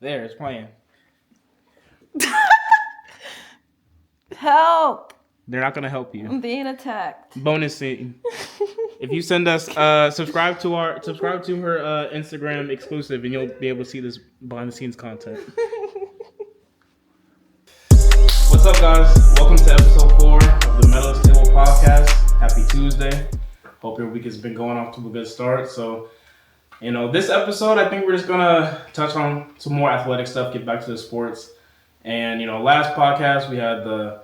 There, it's playing. Help! They're not gonna help you. I'm being attacked. Bonus scene. If you send us subscribe to her Instagram exclusive, and you'll be able to see this behind the scenes content. What's up, guys? Welcome to episode 4 of the Medalists podcast. Happy Tuesday. Hope your week has been going off to a good start. So, this episode, I think we're just gonna touch on some more athletic stuff, get back to the sports. And last podcast we had the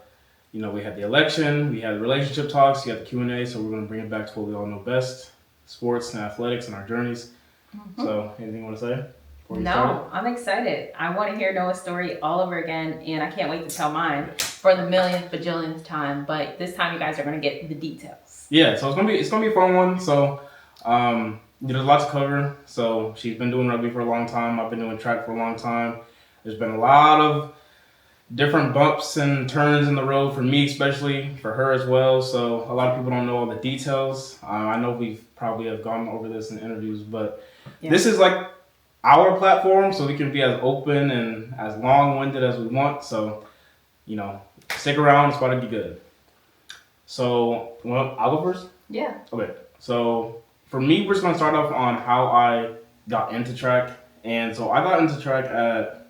election, we had relationship talks, you had the Q&A, so we're going to bring it back to what we all know best, sports and athletics and our journeys. Mm-hmm. So, anything you want to say? No, I'm excited. I want to hear Noah's story all over again, and I can't wait to tell mine for the millionth, bajillionth time, but this time you guys are going to get the details. Yeah, so it's gonna be a fun one. So, there's a lot to cover. So, she's been doing rugby for a long time, I've been doing track for a long time. There's been a lot of different bumps and turns in the road for me, especially for her as well. So a lot of people don't know all the details. I know we probably have gone over this in interviews, but This is like our platform, so we can be as open and as long-winded as we want. So, stick around. It's about to be good. So, I'll go first? Yeah. Okay. So for me, we're just going to start off on how I got into track. And so I got into track at,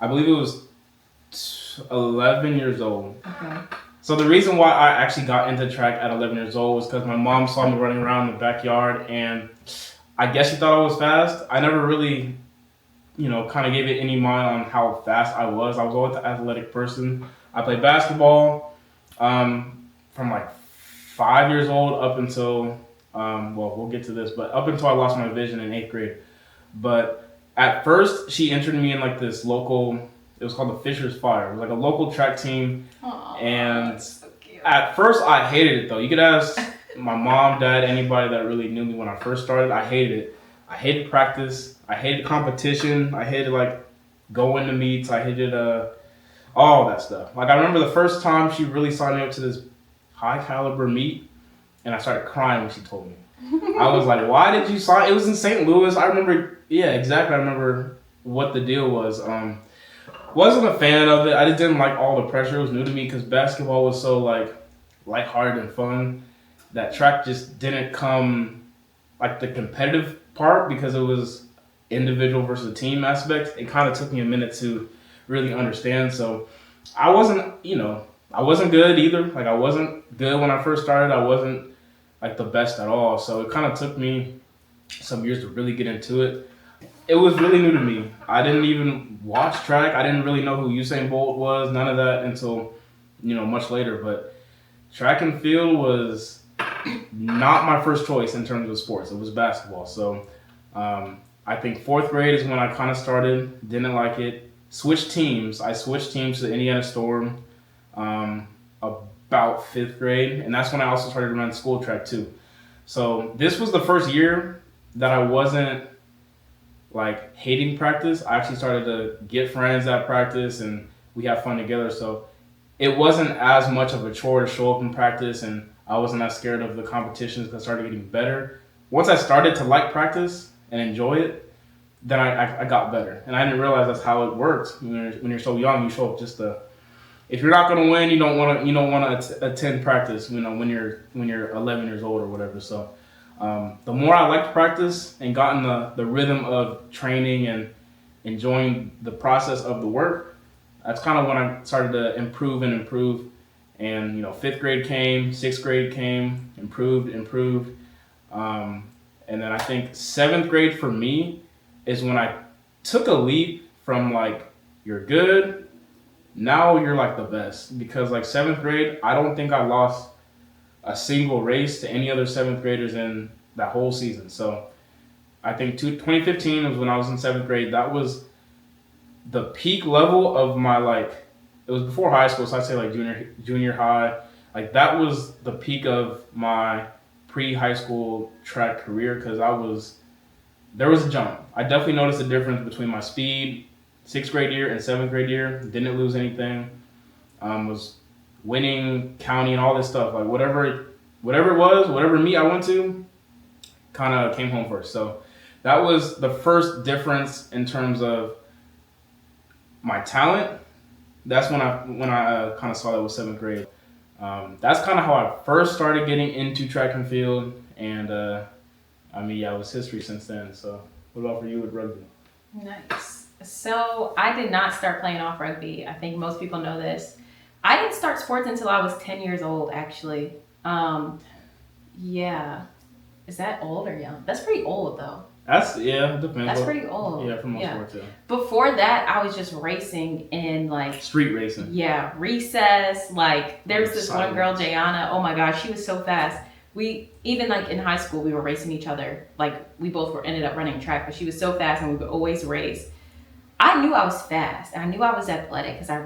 I believe it was 11 years old. Okay. So the reason why I actually got into track at 11 years old was because my mom saw me running around in the backyard, and I guess she thought I was fast. I never really, kind of gave it any mind on how fast I was. I was always an athletic person. I played basketball from like 5 years old up until, we'll get to this, but up until I lost my vision in 8th grade. But at first, she entered me in like this local. It was called the Fisher's Fire. It was like a local track team. Aww, and so at first I hated it though. You could ask my mom, dad, anybody that really knew me when I first started. I hated it. I hated practice. I hated competition. I hated like going to meets. I hated all that stuff. Like I remember the first time she really signed me up to this high caliber meet, and I started crying when she told me. I was like, why did you sign? It was in St. Louis. I remember, yeah, exactly. I remember what the deal was. Wasn't a fan of it. I just didn't like all the pressure. It was new to me because basketball was so like lighthearted and fun that track just didn't come like the competitive part because it was individual versus team aspect. It kind of took me a minute to really understand. So I wasn't good either. Like I wasn't good when I first started. I wasn't like the best at all. So it kind of took me some years to really get into it. It was really new to me. I didn't even watch track. I didn't really know who Usain Bolt was. None of that until, much later. But track and field was not my first choice in terms of sports. It was basketball. So I think 4th grade is when I kind of started. Didn't like it. Switched teams. I switched teams to Indiana Storm about 5th grade. And that's when I also started running school track too. So this was the first year that I wasn't like hating practice. I actually started to get friends at practice and we have fun together. So it wasn't as much of a chore to show up in practice, and I wasn't as scared of the competitions because I started getting better. Once I started to like practice and enjoy it, then I got better. And I didn't realize that's how it works. When you're so young, you show up just to, if you're not going to win, you don't want to attend practice, when you're 11 years old or whatever. So the more I liked practice and gotten the rhythm of training and enjoying the process of the work, that's kind of when I started to improve. And 5th grade came, 6th grade came, improved. And then I think 7th grade for me is when I took a leap from like, you're good, now you're like the best. Because like 7th grade, I don't think I lost a single race to any other 7th graders in that whole season. So I think 2015 was when I was in 7th grade. That was the peak level of my it was before high school, so I'd say like junior high. Like that was the peak of my pre-high school track career because there was a jump. I definitely noticed a difference between my speed 6th grade year and 7th grade year. Didn't lose anything. Was winning county and all this stuff. Like whatever it was, whatever meet I went to, kind of came home first. So that was the first difference in terms of my talent, that's when I kind of saw that was 7th grade. That's kind of how I first started getting into track and field, and I mean, yeah, it was history since then. So, what about for you with rugby? Nice. So I did not start playing off rugby. I think most people know this. I didn't start sports until I was 10 years old, actually. Yeah. Is that old or young? That's pretty old, though. It depends. That's pretty old. Yeah, for most sports, yeah. Before that, I was just racing in like Street racing. Yeah, recess. Like there was this one girl, Jayana. Oh my gosh, she was so fast. We even like in high school, we were racing each other. Like we both were ended up running track, but she was so fast, and we would always race. I knew I was fast. I knew I was athletic because I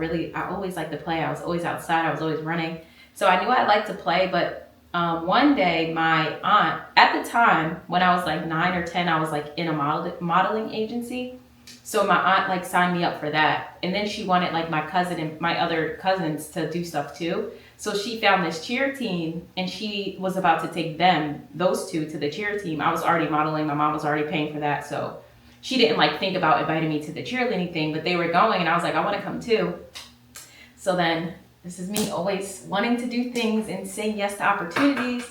always liked to play. I was always outside. I was always running. So I knew I liked to play, but one day, my aunt, at the time when I was like 9 or 10, I was like in a modeling agency. So my aunt like signed me up for that. And then she wanted like my cousin and my other cousins to do stuff too. So she found this cheer team and she was about to take those two to the cheer team. I was already modeling. My mom was already paying for that. So she didn't like think about inviting me to the cheerleading thing, but they were going and I was like, I want to come too. So then this is me always wanting to do things and saying yes to opportunities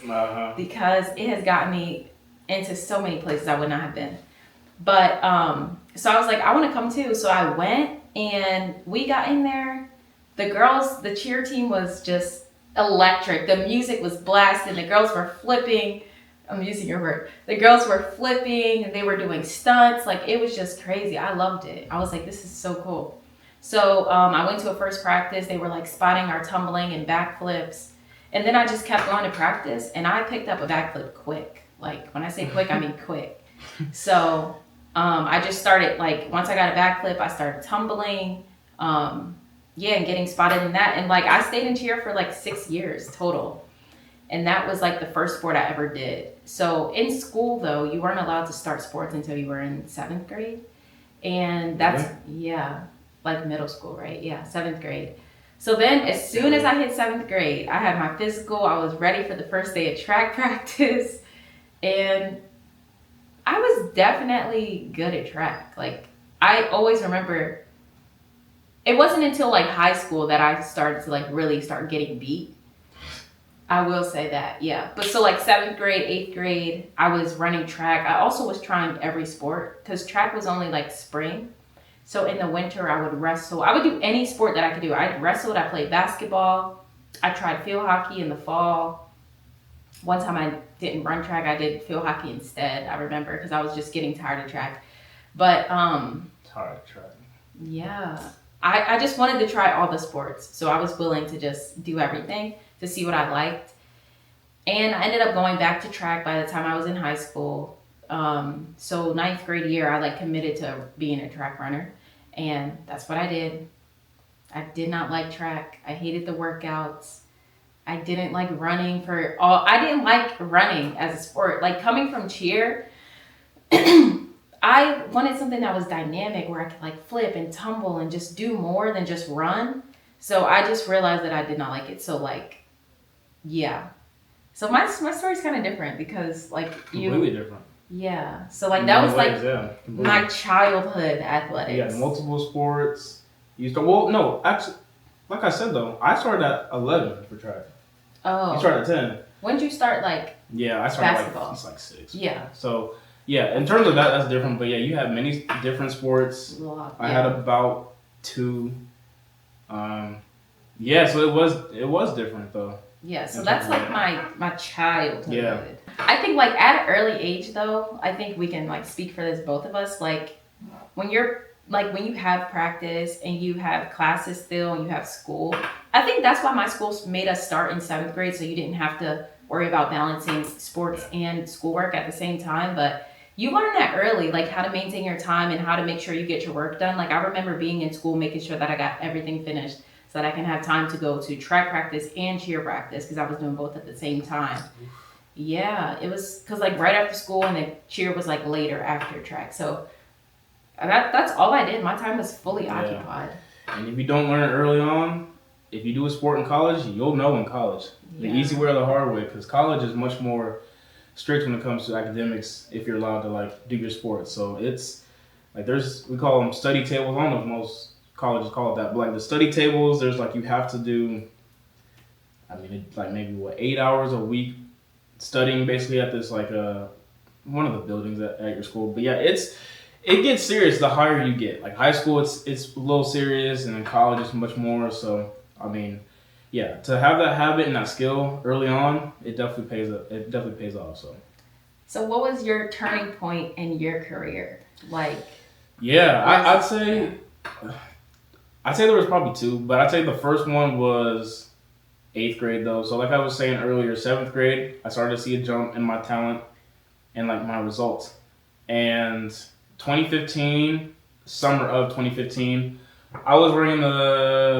because it has gotten me into so many places I would not have been. But so I was like, I want to come too. So I went and we got in there. The cheer team was just electric. The music was blasting. The girls were flipping. I'm using your word. The girls were flipping and they were doing stunts. Like it was just crazy. I loved it. I was like, this is so cool. So I went to a first practice. They were like spotting our tumbling and backflips. And then I just kept going to practice and I picked up a backflip quick. Like when I say quick, I mean quick. So I just started like, once I got a backflip, I started tumbling. And getting spotted in that. And like I stayed in cheer for like 6 years total. And that was like the first sport I ever did. So in school though, you weren't allowed to start sports until you were in 7th grade. And that's, like middle school, right? Yeah, 7th grade. So then as soon as I hit 7th grade, I had my physical. I was ready for the first day of track practice. And I was definitely good at track. Like I always remember, it wasn't until like high school that I started to like really start getting beat. I will say that, yeah. But so like 7th grade, 8th grade, I was running track. I also was trying every sport because track was only like spring. So in the winter, I would wrestle. I would do any sport that I could do. I wrestled. I played basketball. I tried field hockey in the fall. One time I didn't run track. I did field hockey instead. I remember because I was just getting tired of track. But tired of track. Yeah, I just wanted to try all the sports. So I was willing to just do everything to see what I liked. And I ended up going back to track by the time I was in high school. So 9th grade year, I like committed to being a track runner. And that's what I did. I did not like track. I hated the workouts. I didn't like running I didn't like running as a sport. Like coming from cheer, I wanted something that was dynamic where I could like flip and tumble and just do more than just run. So I just realized that I did not like it. So like, yeah. So my story's kind of different because like completely different. Yeah. So like that was like my childhood athletics. You had multiple sports. Actually, like I said though, I started at 11 for track. Oh. You started at 10. When did you start like I started basketball? Like 6. Yeah. So yeah, in terms of that, that's different. But yeah, you have many different sports. I had about 2. So it was different though. Yeah, so that's like my childhood. Yeah. I think like at an early age though, I think we can like speak for this both of us. Like when you have practice and you have classes still and you have school, I think that's why my school made us start in 7th grade so you didn't have to worry about balancing sports and schoolwork at the same time. But you learn that early, like how to maintain your time and how to make sure you get your work done. Like I remember being in school, making sure that I got everything finished so that I can have time to go to track practice and cheer practice because I was doing both at the same time. Yeah, it was because like right after school and then cheer was like later after track. So that's all I did. My time was fully occupied. And if you don't learn early on, if you do a sport in college, you'll know in college. The easy way or the hard way, because college is much more strict when it comes to academics if you're allowed to like do your sports. So it's like we call them study tables. I don't know if most colleges call it that, but like the study tables, there's like you have to do. I mean, it's like maybe 8 hours a week studying basically at this like one of the buildings at your school. But yeah, it gets serious the higher you get. Like high school, it's a little serious, and then college is much more. So I mean, yeah, to have that habit and that skill early on, it definitely pays. It definitely pays off. So what was your turning point in your career? Like, yeah, I'd say there was probably two, but I'd say the first one was 8th grade though. So like I was saying earlier, 7th grade, I started to see a jump in my talent and like my results. And 2015, summer of 2015, I was running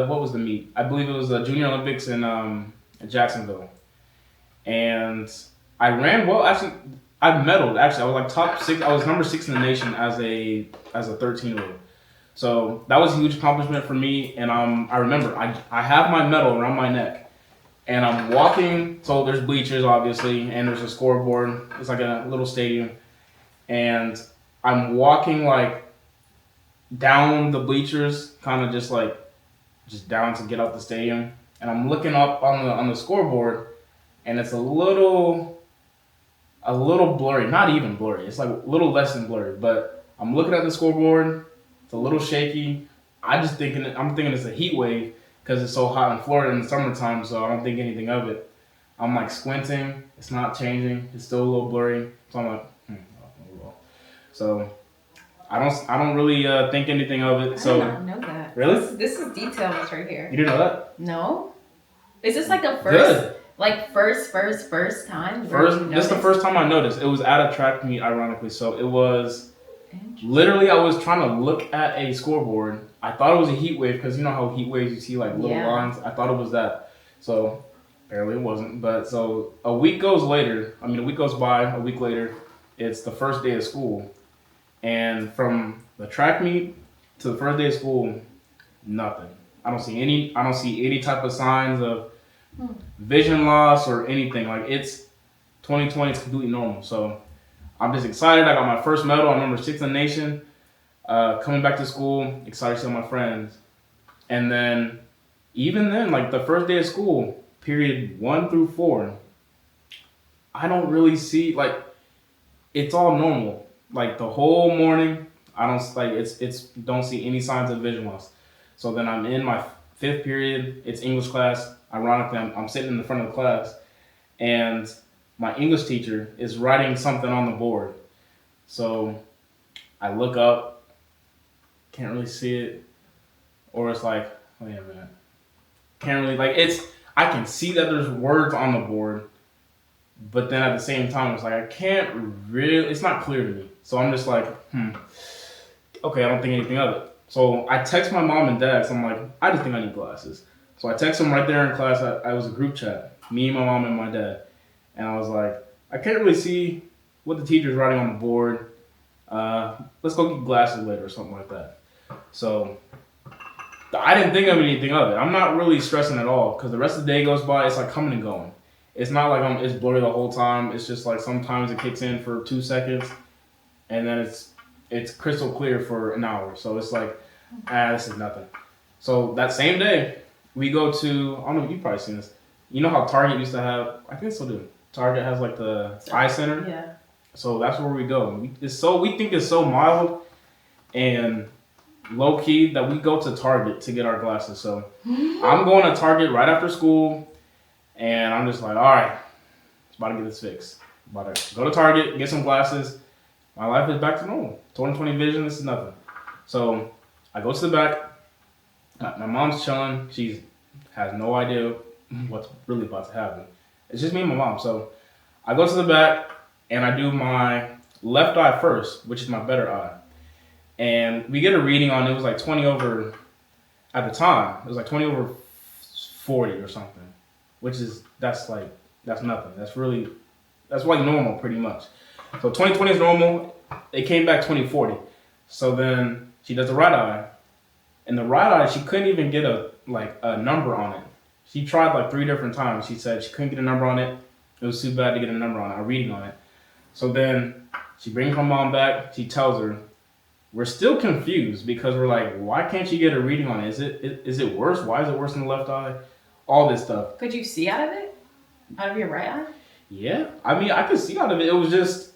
what was the meet? I believe it was the Junior Olympics in Jacksonville. And I ran well. Actually, I medaled. Actually, I was like top 6. I was number 6 in the nation as a 13-year-old. So that was a huge accomplishment for me. And I remember I have my medal around my neck, and I'm walking. So there's bleachers obviously, and there's a scoreboard. It's like a little stadium, and I'm walking like down the bleachers, kind of just down to get out the stadium, and I'm looking up on the scoreboard, and it's a little blurry, not even blurry. It's like a little less than blurry, but I'm looking at the scoreboard. It's a little shaky. I'm thinking it's a heat wave because it's so hot in Florida in the summertime, so I don't think anything of it. I'm like squinting. It's not changing. It's still a little blurry. So I'm like, oh, well. So I don't really think anything of it. So I did not know that. Really? This is details right here. You didn't know that? No. Is this like the first? Good. Like first time? This is the first time I noticed. It was at a track meet, ironically. So it was literally, I was trying to look at a scoreboard. I thought it was a heat wave because you know how heat waves, you see like little lines. I thought it was that. So apparently it wasn't. But so a week goes by, a week later, it's the first day of school. And from the track meet to the first day of school, nothing. I don't see any type of signs of vision loss or anything. Like it's 2020, it's completely normal. So I'm just excited. I got my first medal. I'm number 6 in the nation. Coming back to school, excited to see my friends. And then, even then, like the first day of school, period 1 through 4, I don't really see, like, it's all normal. Like the whole morning, I don't see any signs of vision loss. So then I'm in my 5th period. It's English class. Ironically, I'm sitting in the front of the class, and my English teacher is writing something on the board. So I look up, can't really see it, or it's like, wait a minute, can't really, like, I can see that there's words on the board, but then at the same time, it's like, I can't really, it's not clear to me. So I'm just like, okay, I don't think anything of it. So I text my mom and dad, so I'm like, I just think I need glasses. So I text them right there in class. I was a group chat, me, my mom, and my dad. And I was like, I can't really see what the teacher's writing on the board. Let's go get glasses later or something like that. So I didn't think of anything of it. I'm not really stressing at all because the rest of the day goes by. It's like coming and going. It's not like it's blurry the whole time. It's just like sometimes it kicks in for 2 seconds, and then it's crystal clear for an hour. So it's like, this is nothing. So that same day, we go to, I don't know if you've probably seen this. You know how Target used to have, I think so do. Target has like the eye center. Yeah. So that's where we go. We think it's so mild and low key that we go to Target to get our glasses. So I'm going to Target right after school, and I'm just like, all right, it's about to get this fixed. About to go to Target, get some glasses. My life is back to normal. 20/20 vision, this is nothing. So I go to the back. My mom's chilling. She has no idea what's really about to happen. It's just me and my mom. So I go to the back and I do my left eye first, which is my better eye. And we get a reading on, it was like 20 over, at the time, it was like 20 over 40 or something, which is, that's nothing. That's like normal pretty much. So 20/20 is normal. It came back 20/40. So then she does the right eye. And the right eye, she couldn't even get a number on it. She tried like 3 different times. She said she couldn't get a number on it. It was too bad to get a number on it, a reading on it. So then she brings my mom back. She tells her, we're still confused because we're like, why can't you get a reading on it? Is it worse? Why is it worse in the left eye? All this stuff. Could you see out of it? Out of your right eye? Yeah, I mean, I could see out of it. It was just,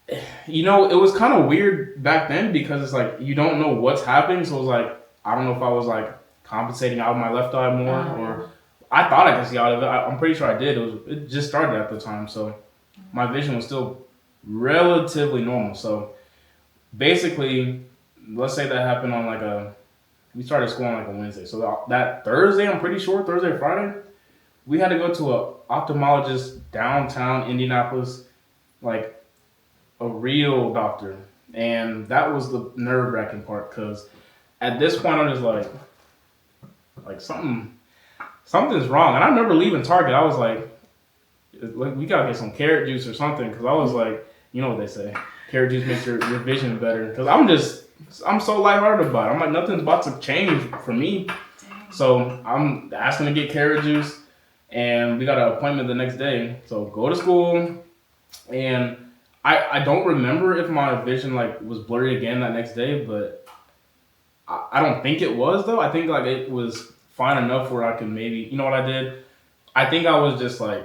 it was kind of weird back then because it's like you don't know what's happening. So it was like, I don't know if I was like compensating out of my left eye more, or I thought I could see out of it. I'm pretty sure I did. It just started at the time, so my vision was still relatively normal. So basically, let's say that happened on we started school on like a Wednesday. So that Thursday, I'm pretty sure, Thursday or Friday, we had to go to a ophthalmologist downtown Indianapolis, like a real doctor. And that was the nerve wracking part because at this point I'm just like something's wrong. And I remember leaving Target, I was like we gotta get some carrot juice or something because I was like, you know what they say, carrot juice makes your vision better. Because I'm so lighthearted about it. I'm like, nothing's about to change for me. So I'm asking to get carrot juice, and we got an appointment the next day. So go to school, and I don't remember if my vision like was blurry again that next day, but I don't think it was though. I think like it was fine enough where I could maybe, you know what I did? I think I was just like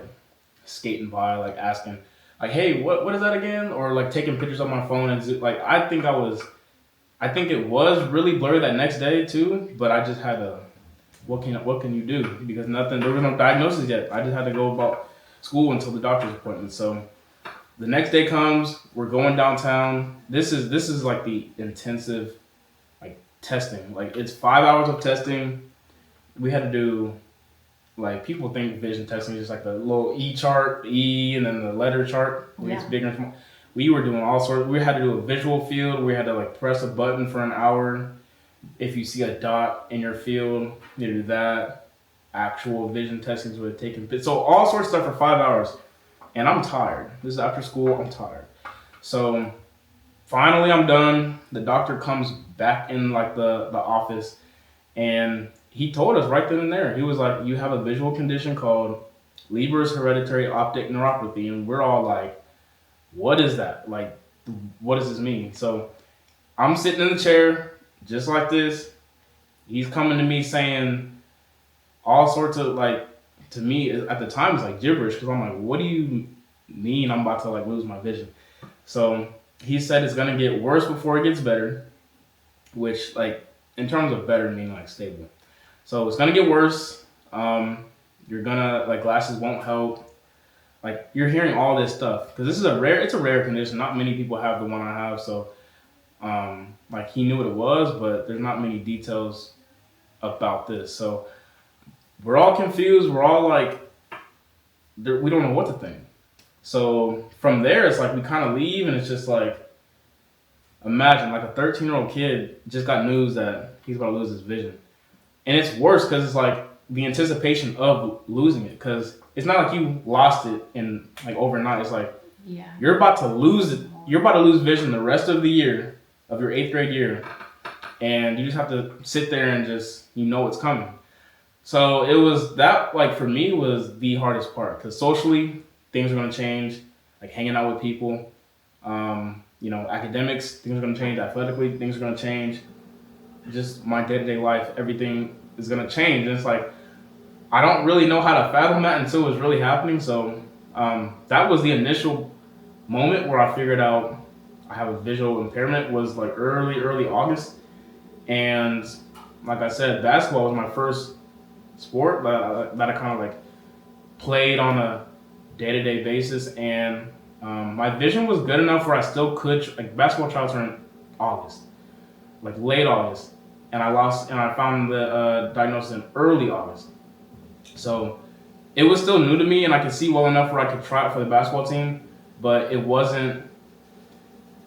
skating by, like asking, like, hey, what is that again? Or like taking pictures on my phone and like I think it was really blurry that next day too, but I just had to, what can you do? Because there was no diagnosis yet. I just had to go about school until the doctor's appointment. So the next day comes, we're going downtown. This is like the intensive like testing. Like it's 5 hours of testing. We had to do, like, people think vision testing is just like the little E chart, E, and then the letter chart, where it's bigger and small. We were doing all sorts. We had to do a visual field. We had to like press a button for an hour. If you see a dot in your field, you do that. Actual vision testings were taking. So all sorts of stuff for 5 hours. And I'm tired. This is after school. I'm tired. So finally I'm done. The doctor comes back in like the office, and he told us right then and there. He was like, you have a visual condition called Leber's hereditary optic neuropathy. And we're all like, what is that? Like, what does this mean? So I'm sitting in the chair just like this. He's coming to me saying all sorts of, like, to me at the time it's like gibberish because I'm like, what do you mean I'm about to like lose my vision? So he said it's gonna get worse before it gets better, which, like, in terms of better meaning like stable. So it's gonna get worse. You're gonna, like, glasses won't help. Like, you're hearing all this stuff because this is it's a rare condition. Not many people have the one I have. So like, he knew what it was, but there's not many details about this. So we're all confused. We're all like, we don't know what to think. So from there, it's like we kind of leave, and it's just like, imagine like a 13-year-old kid just got news that he's about to lose his vision. And it's worse because it's like the anticipation of losing it, because it's not like you lost it in like overnight. It's like, you're about to lose it. You're about to lose vision the rest of the year of your 8th grade year, and you just have to sit there and just, it's coming. So it was that, like, for me was the hardest part, because socially things are going to change, like hanging out with people, academics, things are going to change, athletically things are going to change, just my day-to-day life, everything is going to change. And it's like, I don't really know how to fathom that until it's really happening. So that was the initial moment where I figured out I have a visual impairment, was like early August. And like I said, basketball was my first sport that I kind of like played on a day-to-day basis. And my vision was good enough where I still could, like, basketball tryouts are in August, like late August. And I found the diagnosis in early August. So it was still new to me, and I could see well enough where I could try out for the basketball team, but it wasn't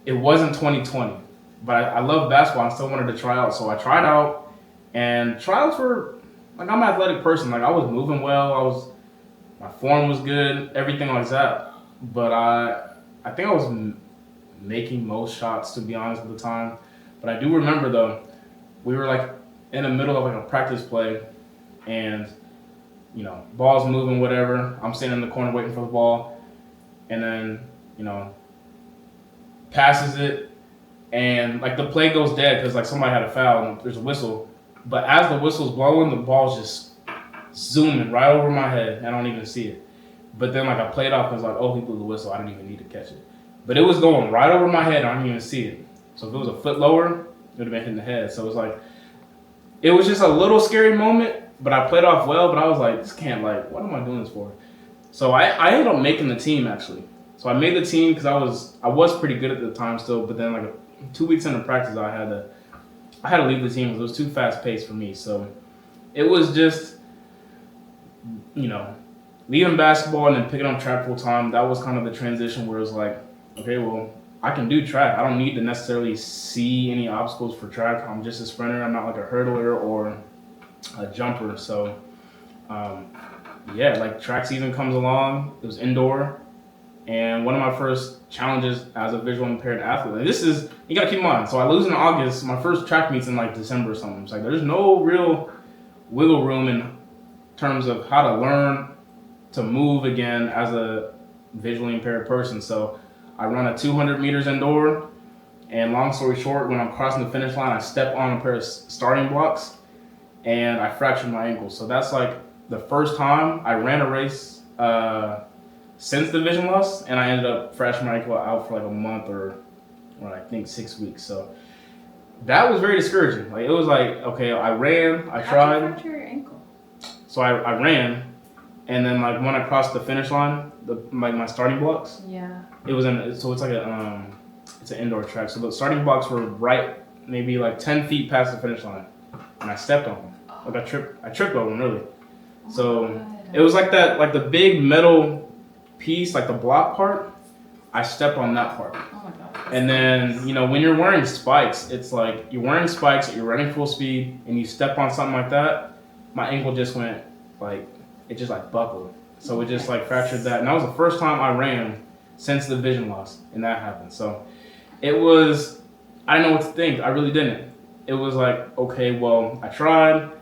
2020. But I love basketball. I still wanted to try out. So I tried out, and tryouts were, like, I'm an athletic person. Like, I was moving well. My form was good, everything like that. But I think I was making most shots, to be honest, at the time. But I do remember, though, we were like in the middle of like a practice play, and ball's moving, whatever. I'm sitting in the corner waiting for the ball, and then passes it, and like the play goes dead because like somebody had a foul and there's a whistle. But as the whistle's blowing, the ball's just zooming right over my head. I don't even see it. But then like I played off and was like, oh, he blew the whistle. I didn't even need to catch it. But it was going right over my head. I didn't even see it. So if it was a foot lower, it would have been hitting the head. So it was like, it was just a little scary moment. But I played off well. But I was like, this can't, like, what am I doing this for? So I ended up making the team actually. So I made the team because I was pretty good at the time still. But then like 2 weeks into practice, I had to leave the team because it was too fast paced for me. So it was just, you know, leaving basketball and then picking up track full time. That was kind of the transition where it was like, okay, well, I can do track. I don't need to necessarily see any obstacles for track. I'm just a sprinter. I'm not like a hurdler or a jumper. So, yeah, like track season comes along. It was indoor. And one of my first challenges as a visually impaired athlete, and this is, you gotta keep in mind, so I lose in August, my first track meet's in like December or something. It's like there's no real wiggle room in terms of how to learn to move again as a visually impaired person. So I run a 200 meters indoor, and long story short, when I'm crossing the finish line, I step on a pair of starting blocks, and I fractured my ankle. So that's like the first time I ran a race since the vision loss, and I ended up fracturing my ankle out for like a month or I think 6 weeks. So that was very discouraging. Like it was like, okay, I ran, I tried. How'd you fracture your ankle? So I ran, and then like when I crossed the finish line, like my starting blocks. Yeah. It was so it's like it's an indoor track. So the starting blocks were right, maybe like 10 feet past the finish line, and I stepped on them. Like I tripped over them really. So it was like that, like the big metal piece, like the block part, I stepped on that part. Oh my God. And then, you know, when you're wearing spikes, it's like you're wearing spikes, you're running full speed, and you step on something like that, my ankle just went like, it just like buckled. So it just like fractured that. And that was the first time I ran since the vision loss, and that happened. So it was, I didn't know what to think. I really didn't. It was like, okay, well, I tried.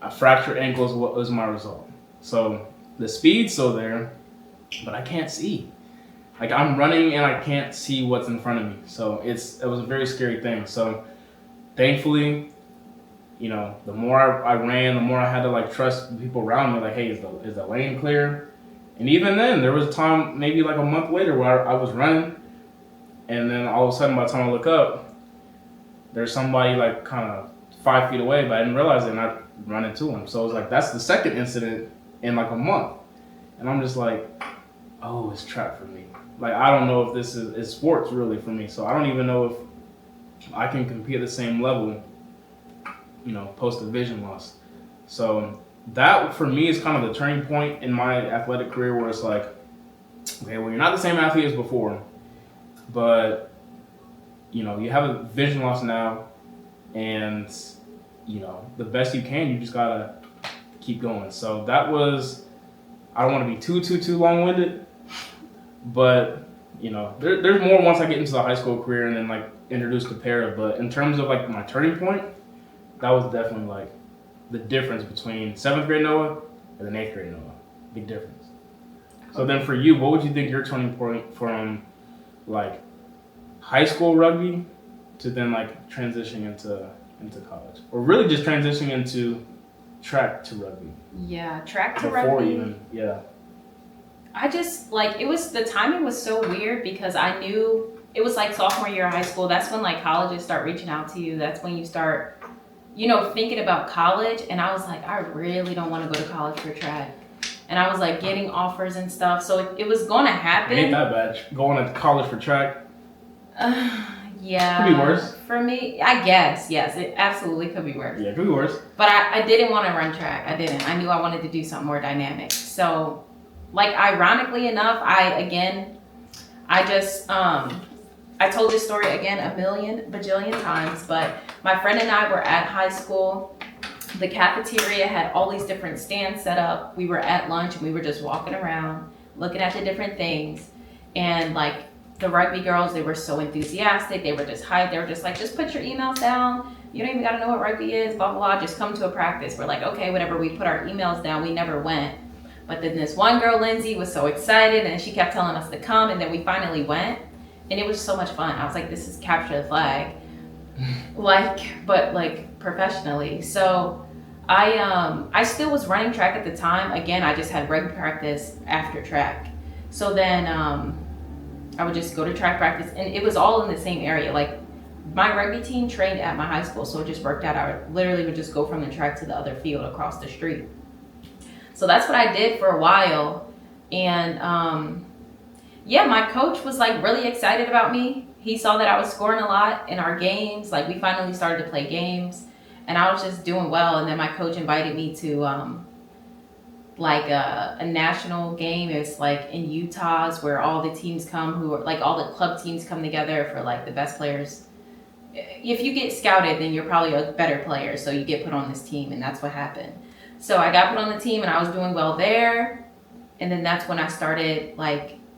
A fractured ankle is what was my result. So the speed's still there, but I can't see. Like I'm running and I can't see what's in front of me. So it was a very scary thing. So thankfully, you know, the more I ran, the more I had to like trust the people around me. Like, hey, is the lane clear? And even then, there was a time, maybe like a month later, where I was running, and then all of a sudden, by the time I look up, there's somebody like kind of 5 feet away, but I didn't realize it, and I run into him. So it was like, that's the second incident in like a month. And I'm just like, oh, it's track for me. Like, I don't know if this is sports really for me. So I don't even know if I can compete at the same level, you know, post a vision loss. So that for me is kind of the turning point in my athletic career where it's like, okay, well, you're not the same athlete as before, but, you know, you have a vision loss now, and, you know, the best you can, you just gotta keep going. So that was, I don't want to be too long-winded, but, you know, there's more once I get into the high school career and then like introduced to para. But in terms of like my turning point, that was definitely like the difference between 7th grade Noah and then 8th grade Noah. Big difference. So then for you, what would you think your turning point from like high school rugby to then like transitioning into college, or really just transitioning into track to rugby? Yeah, track to before rugby. Even, yeah. I just like, it was, the timing was so weird because I knew it was like sophomore year of high school. That's when like colleges start reaching out to you. That's when you start, you know, thinking about college. And I was like, I really don't want to go to college for track. And I was like getting offers and stuff. So it was going to happen. It ain't that bad. Going to college for track. Yeah. Could be worse. For me, I guess, yes, it absolutely could be worse. Yeah, it could be worse. But I didn't want to run track. I didn't. I knew I wanted to do something more dynamic. So, like, ironically enough, I told this story again a bajillion times, but my friend and I were at high school. The cafeteria had all these different stands set up. We were at lunch and we were just walking around, looking at the different things. And like the rugby girls, they were so enthusiastic. They were just hyped. They were just like, just put your emails down. You don't even got to know what rugby is, blah, blah, blah. Just come to a practice. We're like, okay, whatever. We put our emails down. We never went. But then this one girl, Lindsay, was so excited and she kept telling us to come. And then we finally went. and it was so much fun. I was like, this is capture the flag, but professionally. So I still was running track at the time. Again, I just had rugby practice after track. So then I would just go to track practice, and it was all in the same area. Like my rugby team trained at my high school, so it just worked out. I literally would just go from the track to the other field across the street. So that's what I did for a while. And my coach was like really excited about me. He saw that I was scoring a lot in our games. Like we finally started to play games, and I was just doing well. And then my coach invited me to a national game. It's like in Utah's where all the teams come, who are like all the club teams come together for like the best players. If you get scouted, then you're probably a better player, so you get put on this team, and that's what happened. So I got put on the team, and I was doing well there. And then that's when I started,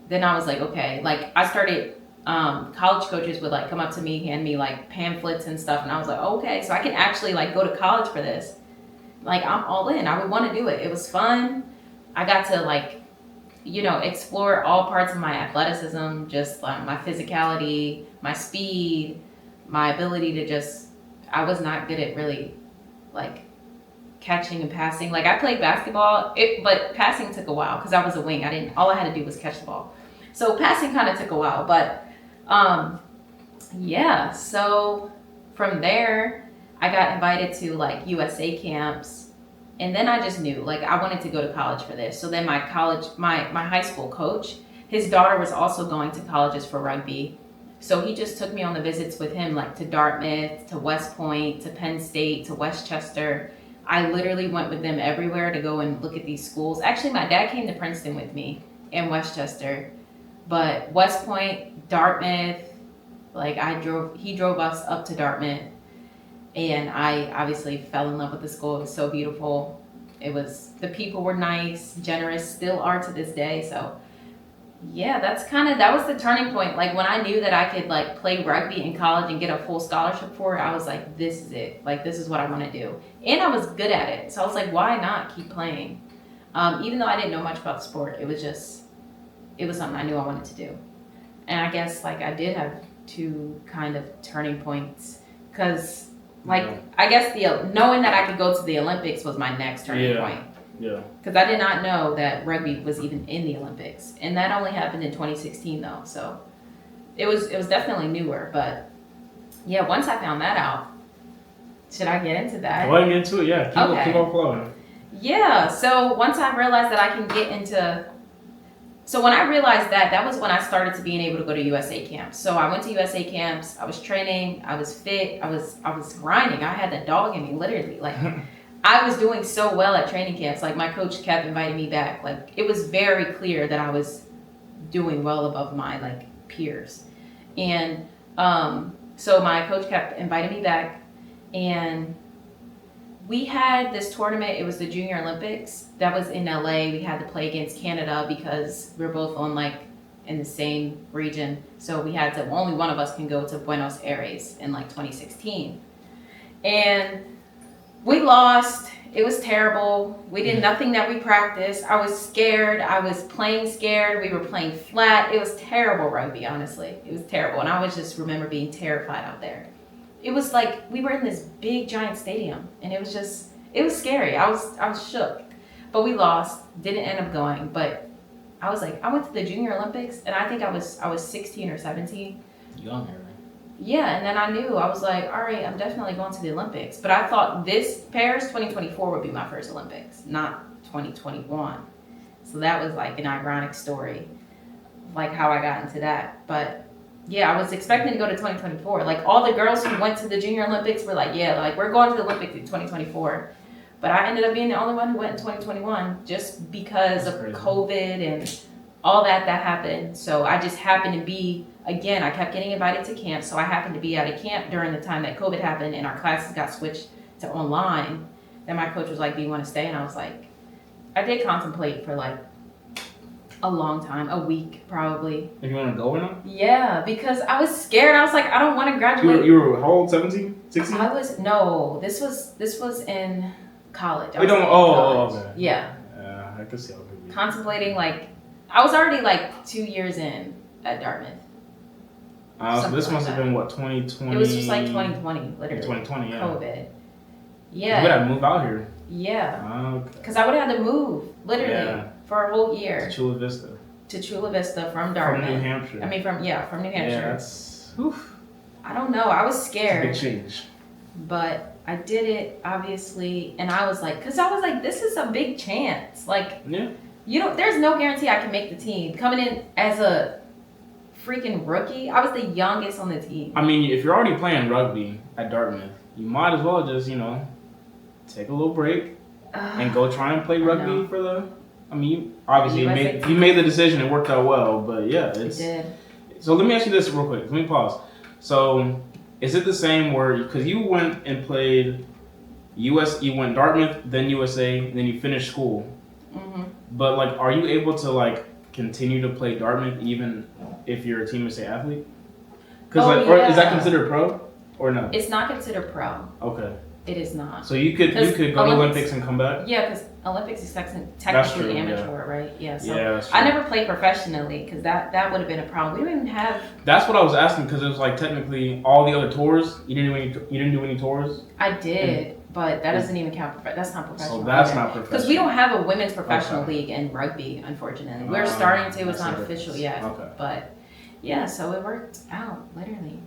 then I was like, okay. Like, I started, college coaches would, come up to me, hand me, pamphlets and stuff. And I was like, okay, so I can actually, go to college for this. I'm all in. I would want to do it. It was fun. I got to, explore all parts of my athleticism, just, my physicality, my speed, my ability to I was not good at really, catching and passing. I played basketball, but passing took a while because I was a wing. All I had to do was catch the ball. So passing kind of took a while, but so from there I got invited to USA camps, and then I just knew I wanted to go to college for this. So then my high school coach, his daughter was also going to colleges for rugby. So he just took me on the visits with him, to Dartmouth, to West Point, to Penn State, to Westchester. I literally went with them everywhere to go and look at these schools. Actually, my dad came to Princeton with me and Westchester, but West Point, Dartmouth, he drove us up to Dartmouth, and I obviously fell in love with the school. It was so beautiful. The people were nice, generous, still are to this day. So yeah, that was the turning point. When I knew that I could play rugby in college and get a full scholarship for it, I was like, this is it. This is what I want to do. And I was good at it. So I was like, why not keep playing? Even though I didn't know much about the sport, it was something I knew I wanted to do. And I guess I did have two kind of turning points, because I guess knowing that I could go to the Olympics was my next turning point. Yeah. Because I did not know that rugby was even in the Olympics, and that only happened in 2016 though. So it was definitely newer. But yeah, once I found that out, should I get into that? Go ahead and get into it. Yeah, keep on flowing. Yeah. So once I realized that I can get into, so when I realized that was when I started to being able to go to USA camps. So I went to USA camps. I was training. I was fit. I was grinding. I had the dog in me, literally. I was doing so well at training camps. My coach kept inviting me back. It was very clear that I was doing well above my peers. And so my coach kept inviting me back, and we had this tournament. It was the Junior Olympics. That was in LA. We had to play against Canada because we're both on in the same region. So we had to, only one of us can go to Buenos Aires in 2016. And we lost. It was terrible. We did nothing that we practiced. I was scared. I was playing scared. We were playing flat. It was terrible rugby, honestly. It was terrible. And I was just remember being terrified out there. It was we were in this big giant stadium, and it was scary. I was shook. But we lost. Didn't end up going. But I was I went to the Junior Olympics, and I think I was 16 or 17. Young, right? Yeah, and then I knew, I was like, all right, I'm definitely going to the Olympics. But I thought Paris 2024 would be my first Olympics, not 2021. So that was an ironic story, how I got into that. But yeah, I was expecting to go to 2024. All the girls who went to the Junior Olympics were we're going to the Olympics in 2024. But I ended up being the only one who went in 2021 just because of COVID and all that happened. So I just happened to be, again, I kept getting invited to camp. So I happened to be at a camp during the time that COVID happened, and our classes got switched to online. Then my coach was like, do you want to stay? And I was like, I did contemplate for a long time, a week probably. If you want to go or not? Yeah, because I was scared. I was like, I don't want to graduate. You were how old? 17? 16? This was in college. Okay. Yeah. I could see how it could be. Contemplating I was already 2 years in at Dartmouth. So this must have been what, 2020? It was just like 2020, literally. 2020, yeah. COVID. Yeah. You would have moved out here. Yeah. Okay. Because I would have had to move, literally, for a whole year. To Chula Vista. To Chula Vista from Dartmouth. From New Hampshire. I mean, from New Hampshire. Yeah, that's... Oof. I don't know. I was scared. It's a big change. But I did it, obviously, and I was like, this is a big chance. Like, there's no guarantee I can make the team. Coming in as a freaking rookie, I was the youngest on the team. I mean, if you're already playing rugby at Dartmouth, you might as well just, take a little break and go try and play rugby for the... I mean, you made the decision. It worked out well, but yeah. It did. So let me ask you this real quick. Let me pause. So... is it the same where, because you went and played you went Dartmouth, then USA, then you finished school. Mm-hmm. But, like, are you able to, like, continue to play Dartmouth even if you're a Team USA athlete? Or is that considered pro or no? It's not considered pro. Okay. It is not. So you could go to Olympics and come back? Yeah, because Olympics is technically amateur, right? Yeah. So that's true. I never played professionally because that would have been a problem. We don't even have. That's what I was asking because it was like technically all the other tours. You didn't do any tours. I did, but that doesn't even count. That's not professional. So that's not professional. Because we don't have a women's professional league in rugby, unfortunately. We're starting to. It's not official yet. Okay. But yeah, so it worked out literally.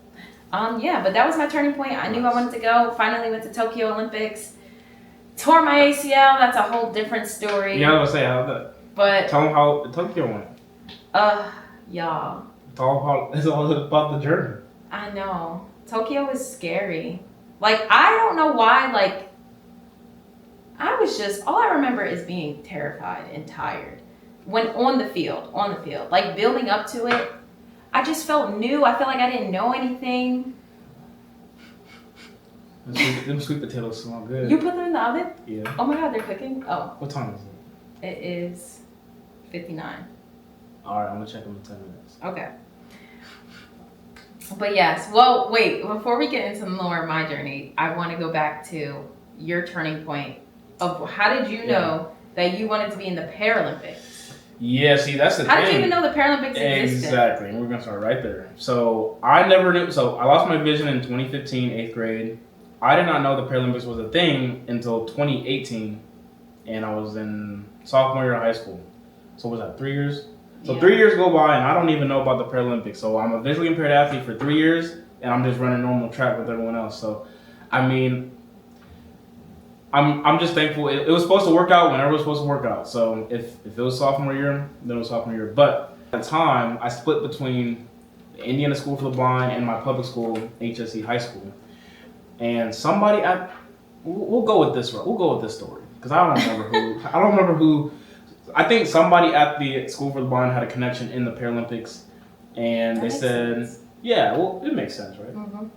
But that was my turning point. I knew I wanted to go. Finally went to Tokyo Olympics. Tore my ACL. That's a whole different story. Yeah, I was gonna say how that. But tell them how Tokyo went. Y'all. It's all about the journey. I know. Tokyo is scary. Like, I don't know why. Like, all I remember is being terrified and tired when on the field. Like, building up to it. I just felt new. I felt like I didn't know anything. Them sweet potatoes smell good. You put them in the oven? Yeah. Oh my God, they're cooking? Oh. What time is it? It is 59. Alright, I'm gonna check them in 10 minutes. Okay. But yes, well, wait, before we get into more of my journey, I want to go back to your turning point of how did you know that you wanted to be in the Paralympics? Yeah, see, that's the thing. How did you even know the Paralympics existed? Exactly, and we're going to start right there. So, I never knew. So, I lost my vision in 2015, 8th grade. I did not know the Paralympics was a thing until 2018, and I was in sophomore year of high school. So, was that 3 years? So, 3 years go by, and I don't even know about the Paralympics. So, I'm a visually impaired athlete for 3 years, and I'm just running normal track with everyone else. So, I mean... I'm just thankful. It was supposed to work out whenever it was supposed to work out. So if it was sophomore year, then it was sophomore year. But at the time, I split between the Indiana School for the Blind and my public school, HSE High School. And somebody we'll go with this. We'll go with this story because I don't remember who. I think somebody at the School for the Blind had a connection in the Paralympics, and they said, "Yeah, well, it makes sense, right?" Mm-hmm. Sure.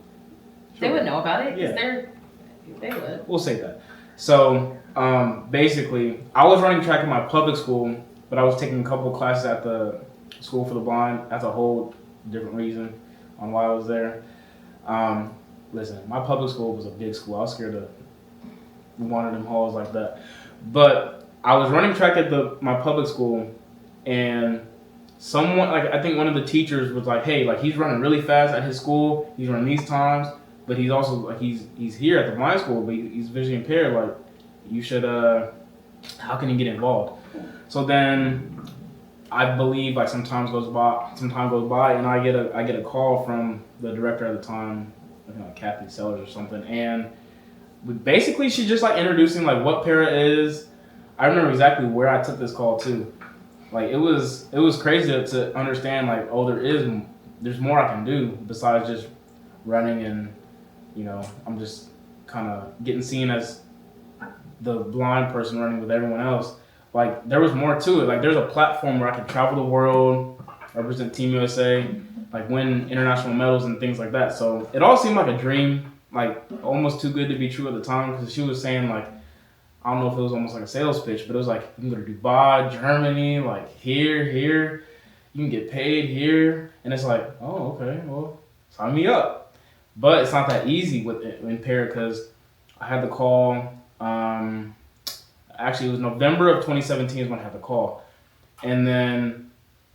They would know about it because they would. We'll say that. So, basically, I was running track in my public school, but I was taking a couple classes at the School for the Blind. That's a whole different reason on why I was there. Listen, my public school was a big school. I was scared of one of them halls like that. But I was running track at my public school, and someone, I think one of the teachers was like, hey, he's running really fast at his school. He's running these times. But he's also, he's here at the blind school, but he's visually impaired. You should, how can he get involved? So then, I believe, some time goes by, and I get a call from the director at the time, Kathy Sellers or something, and basically she's just, introducing, what para is. I remember exactly where I took this call, too. It was crazy to understand, there's more I can do besides just running and, I'm just kind of getting seen as the blind person running with everyone else. There was more to it. There's a platform where I could travel the world, represent Team USA, win international medals and things like that. So it all seemed like a dream, almost too good to be true at the time, because she was saying, I don't know if it was almost like a sales pitch, but it was you can go to Dubai, Germany, here, you can get paid here. And it's oh, okay, well, sign me up. But it's not that easy in para because I had the call. Actually, it was November of 2017 is when I had the call. And then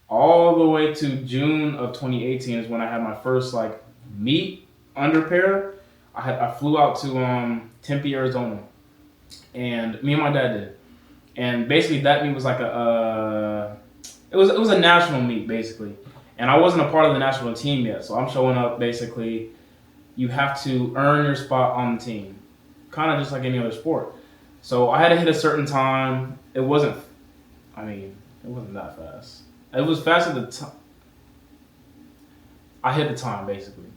all the way to June of 2018 is when I had my first like meet under para. I flew out to Tempe, Arizona, and me and my dad did. And basically that meet was like it was a national meet basically, and I wasn't a part of the national team yet. So I'm showing up basically. You have to earn your spot on the team, kind of just like any other sport. So I had to hit a certain time. It wasn't that fast. It was fast at the time. I hit the time basically.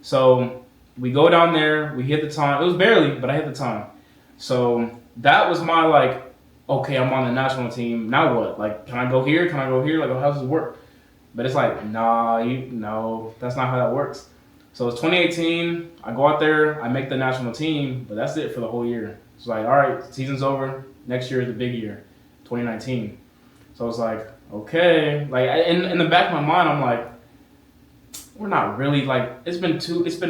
So we go down there. We hit the time. It was barely, but I hit the time. So that was my like, okay, I'm on the national team. Now what? Like, can I go here? Can I go here? Like, how does this work? But it's like, no, that's not how that works. So it's 2018. I go out there. I make the national team, but that's it for the whole year. It's like, all right, season's over. Next year is the big year, 2019. So it's like, okay, like in the back of my mind, I'm like, we're not really like it's been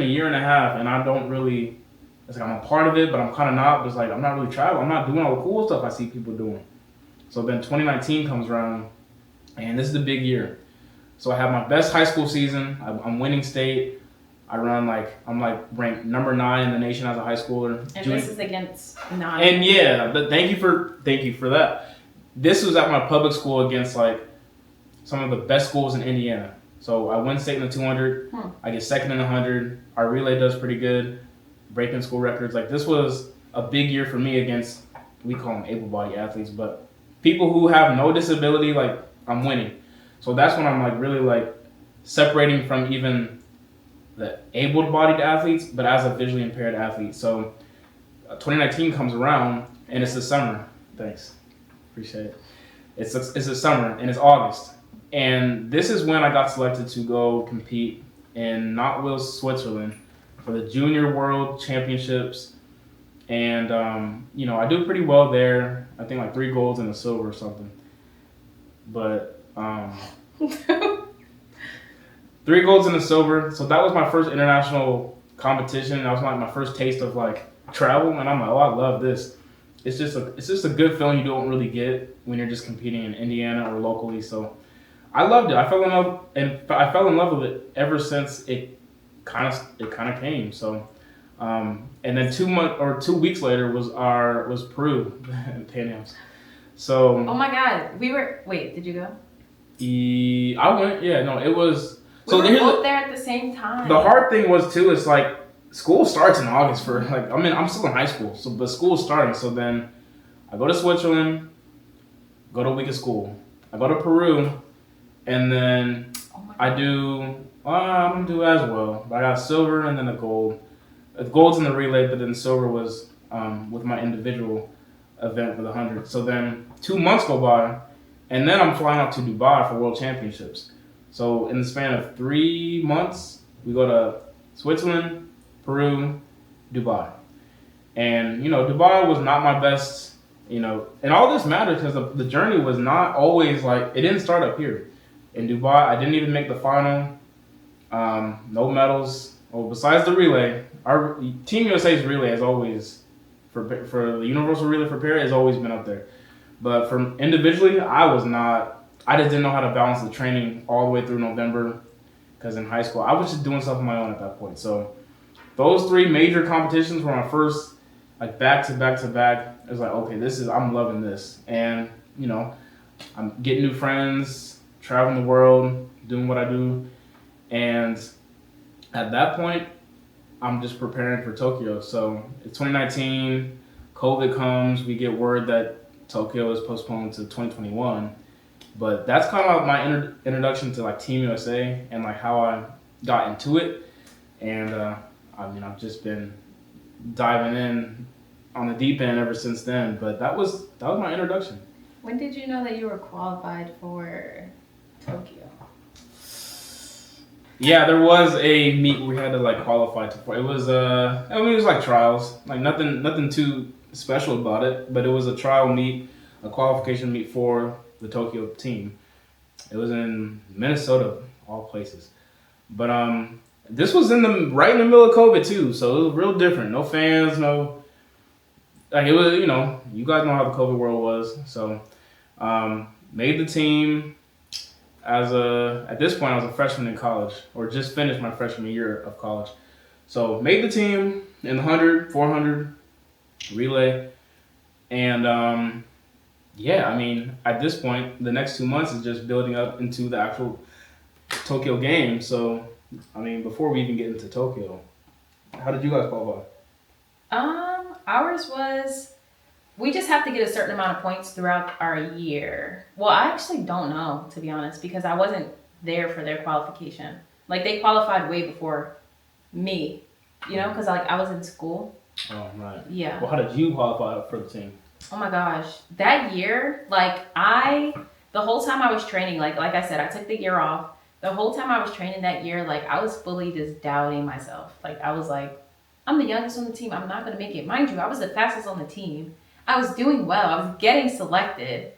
a year and a half, and I don't really. It's like I'm a part of it, but I'm kind of not. But it's like I'm not really traveling. I'm not doing all the cool stuff I see people doing. So then 2019 comes around, and this is the big year. So I have my best high school season. I'm winning state. I'm ranked number 9 in the nation as a high schooler. And this is against 9. And yeah, but thank you for that. This was at my public school against like some of the best schools in Indiana. So I win state in the 200. I get second in the 100. Our relay does pretty good, breaking school records. Like this was a big year for me against, we call them able-bodied athletes, but people who have no disability. Like I'm winning. So that's when I'm like really like separating from even the able-bodied athletes, but as a visually impaired athlete. So 2019 comes around and it's the summer. Thanks, appreciate it. It's the summer and it's August, and this is when I got selected to go compete in Knoxville, Switzerland, for the Junior World Championships, and I do pretty well there. I think like 3 golds and a silver or something, but. 3 golds and a silver. So that was my first international competition. That was like my first taste of like travel, and I'm like, oh, I love this. It's just a good feeling you don't really get when you're just competing in Indiana or locally. So I loved it. I fell in love with it ever since it kind of came. So and then 2 weeks later was Peru and Pan Ams. So oh my God, did you go? I went. Yeah, no, it was. We were both there at the same time. The hard thing was too, it's like school starts in August for like I'm still in high school, so but school's starting. So then I go to Switzerland, go to a week of school. I go to Peru, and then I do I'm gonna do as well. But I got silver and then a gold. The gold's in the relay, but then silver was with my individual event for the 100. So then 2 months go by, and then I'm flying out to Dubai for World Championships. So in the span of 3 months, we go to Switzerland, Peru, Dubai. And, Dubai was not my best, and all this mattered because the journey was not always like, it didn't start up here. In Dubai, I didn't even make the final, no medals. Well, besides the relay, our Team USA's relay has always, for the universal relay for para, has always been up there. But from individually, I just didn't know how to balance the training all the way through November, because in high school, I was just doing stuff on my own at that point. So those 3 major competitions were my first, like back to back to back. It was like, okay, I'm loving this. And, I'm getting new friends, traveling the world, doing what I do. And at that point, I'm just preparing for Tokyo. So it's 2019, COVID comes, we get word that Tokyo is postponed to 2021. But that's kind of my introduction to like Team USA and like how I got into it. And I've just been diving in on the deep end ever since then. But that was my introduction. When did you know that you were qualified for Tokyo? Yeah, there was a meet we had to like qualify for. It was it was like trials, like nothing too special about it. But it was a trial meet, a qualification meet for the Tokyo team. It was in Minnesota, all places. But this was right in the middle of COVID too, so it was real different. No fans, no, like it was, you guys know how the COVID world was. So made the team. At this point, I was a freshman in college, or just finished my freshman year of college. So made the team in the 100, 400 relay, and yeah, I mean, at this point, the next 2 months is just building up into the actual Tokyo game. So, I mean, before we even get into Tokyo, how did you guys qualify? Ours was, we just have to get a certain amount of points throughout our year. Well, I actually don't know, to be honest, because I wasn't there for their qualification. Like, they qualified way before me, you know, because like I was in school. Oh, right. Yeah. Well, how did you qualify for the team? Oh my gosh, that year, like the whole time I was training, like I said, I took the year off. The whole time I was training that year, like I was fully just doubting myself. Like I was like, I'm the youngest on the team. I'm not gonna make it. Mind you, I was the fastest on the team. I was doing well. I was getting selected.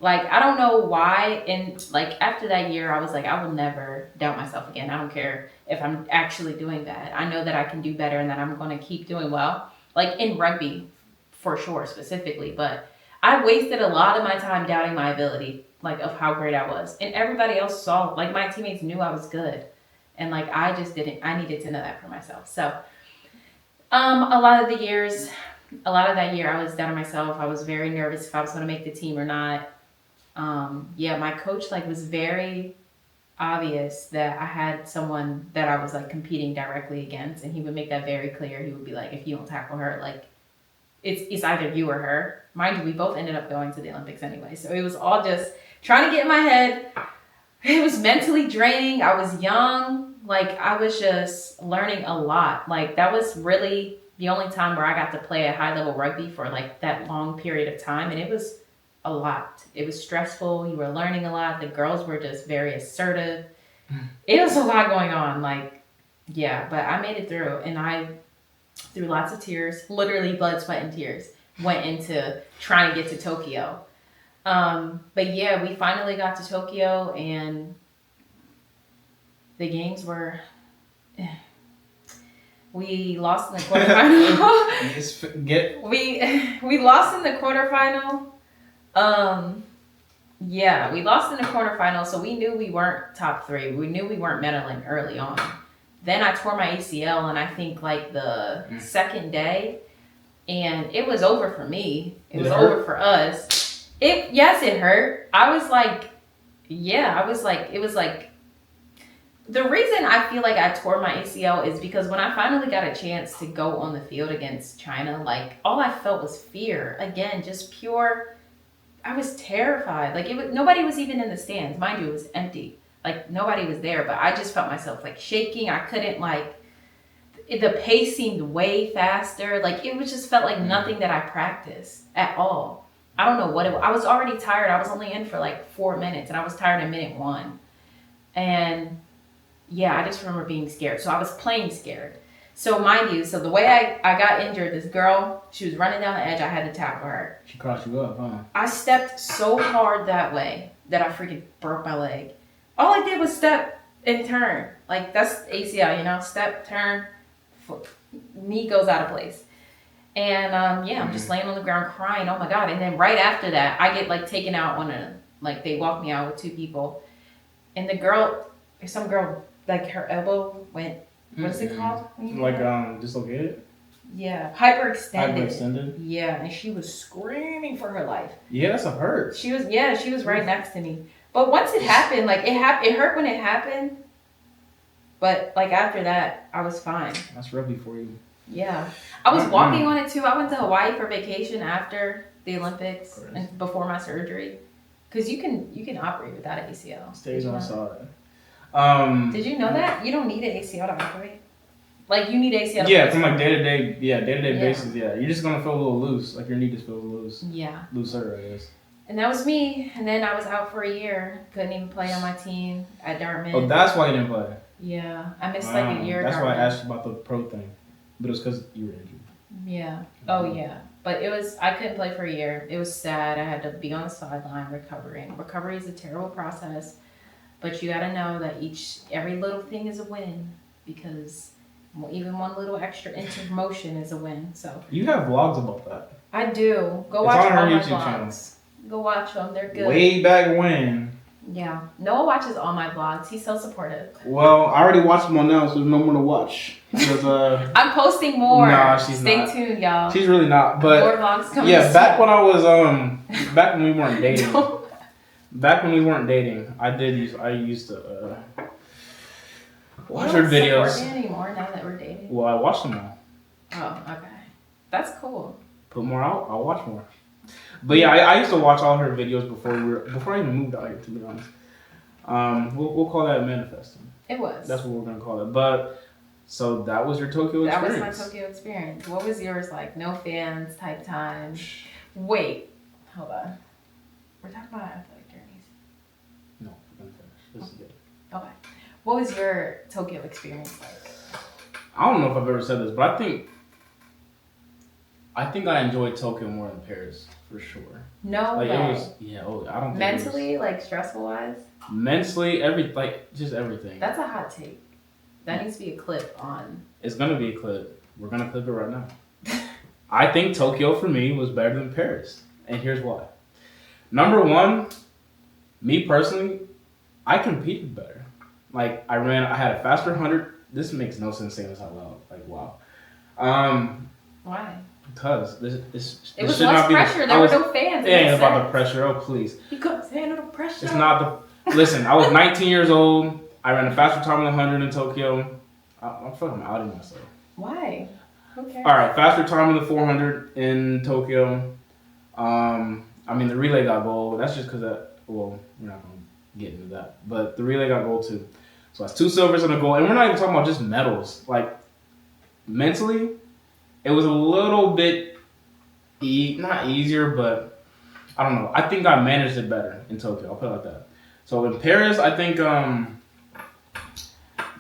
Like I don't know why. And like after that year, I was like, I will never doubt myself again. I don't care if I'm actually doing bad. I know that I can do better and that I'm gonna keep doing well. Like in rugby, for sure, specifically. But I wasted a lot of my time doubting my ability, like of how great I was. And everybody else saw, like my teammates knew I was good. And like I just didn't, I needed to know that for myself. So a lot of that year I was doubting myself. I was very nervous if I was gonna make the team or not. Yeah, my coach like was very obvious that I had someone that I was like competing directly against, and he would make that very clear. He would be like, if you don't tackle her, like it's either you or her. Mind you, we both ended up going to the Olympics anyway. So it was all just trying to get in my head. It was mentally draining. I was young. Like I was just learning a lot. Like that was really the only time where I got to play a high level rugby for like that long period of time. And it was a lot. It was stressful. You were learning a lot. The girls were just very assertive. It was a lot going on. Like, yeah, but I made it through, and I, through lots of tears, literally blood, sweat, and tears, went into trying to get to Tokyo. But yeah, we finally got to Tokyo, and the games were, we lost in the quarterfinal. We lost in the quarterfinal. Yeah, we lost in the quarterfinal, so we knew we weren't top 3. We knew we weren't medaling early on. Then I tore my ACL, and I think like the second day, and it was over for me. It was over for us. Yes, it hurt. I was like, it was like, the reason I feel like I tore my ACL is because when I finally got a chance to go on the field against China, like all I felt was fear. Again, just pure, I was terrified. Like nobody was even in the stands. Mind you, it was empty. Like nobody was there, but I just felt myself like shaking. I couldn't the pace seemed way faster. Like it was just felt like nothing that I practiced at all. I don't know what it was. I was already tired. I was only in for like 4 minutes, and I was tired in minute 1. And yeah, I just remember being scared. So I was playing scared. So mind you, so the way I got injured, this girl, she was running down the edge. I had to tackle her. She crossed you up, huh? I stepped so hard that way that I freaking broke my leg. All I did was step and turn. Like that's ACL, you know, step, turn, knee goes out of place. And I'm just laying on the ground crying. Oh my God. And then right after that, I get like taken out they walk me out with 2 people. And some girl, like her elbow went, what is it called? Like dislocated? Yeah, hyperextended. Hyperextended? Yeah, and she was screaming for her life. Yeah, that's a hurt. She was right next to me. But once it happened, like it hurt when it happened. But like after that, I was fine. That's rugby for you. Yeah, I was walking on it too. I went to Hawaii for vacation after the Olympics and before my surgery, because you can operate without an ACL. Stays on side. Did you know that you don't need an ACL to operate? Like you need ACL. Yeah, from like day to day basis. Yeah, you're just gonna feel a little loose. Like your knee just feels loose. Yeah. Looser, I guess. And that was me. And then I was out for a year. Couldn't even play on my team at Dartmouth. Oh, that's why you didn't play. Yeah, I missed like a year. That's why I asked you about the pro thing, but it was because you were injured. Yeah. Oh yeah. But I couldn't play for a year. It was sad. I had to be on the sideline recovering. Recovery is a terrible process, but you got to know that every little thing is a win, because even one little extra inch of motion is a win. So you have vlogs about that. I do. Go watch all my vlogs. Go watch them. They're good. Way back when. Yeah. Noah watches all my vlogs. He's so supportive. Well, I already watched them all now, so there's no more to watch. Because, I'm posting more. Nah, she's Stay not. tuned, y'all. She's really not. But more vlogs coming. yeah, back when I was back when we weren't dating. Back when we weren't dating, I used to watch her videos. You don't support me anymore now that we're dating. Well, I watched them all. Oh, okay. That's cool. Put more out. I'll watch more. But yeah, I used to watch all her videos before I even moved out here. To be honest, we'll call that manifesting. It was. That's what we're gonna call it. But so that was your Tokyo experience. That was my Tokyo experience. What was yours like? No fans type time. Wait, hold on. We're talking about athletic journeys. No, we're gonna finish. This is good. Okay. What was your Tokyo experience like? I don't know if I've ever said this, but I think I enjoyed Tokyo more than Paris for sure. No like way. It was, yeah. I don't think mentally, like stressful wise. Mentally, just everything. That's a hot take. That needs to be a clip on. It's gonna be a clip. We're gonna clip it right now. I think Tokyo for me was better than Paris, and here's why. Number one, me personally, I competed better. Like I had a faster 100. This makes no sense saying this out loud. Like wow. Why? Because this it was should less not be pressure. There were no fans. It ain't about the pressure. Oh please. You couldn't handle the pressure. It's not the. Listen, I was 19 years old. I ran a faster time than 100 in Tokyo. I'm fucking outing myself. Why? Okay. All right, faster time in the 400 in Tokyo. I mean the relay got gold. That's just because we're not gonna get into that. But the relay got gold too. So that's 2 silvers and a gold, and we're not even talking about just medals. Like mentally, it was a little bit not easier, but I don't know. I think I managed it better in Tokyo. I'll put it like that. So in Paris, I think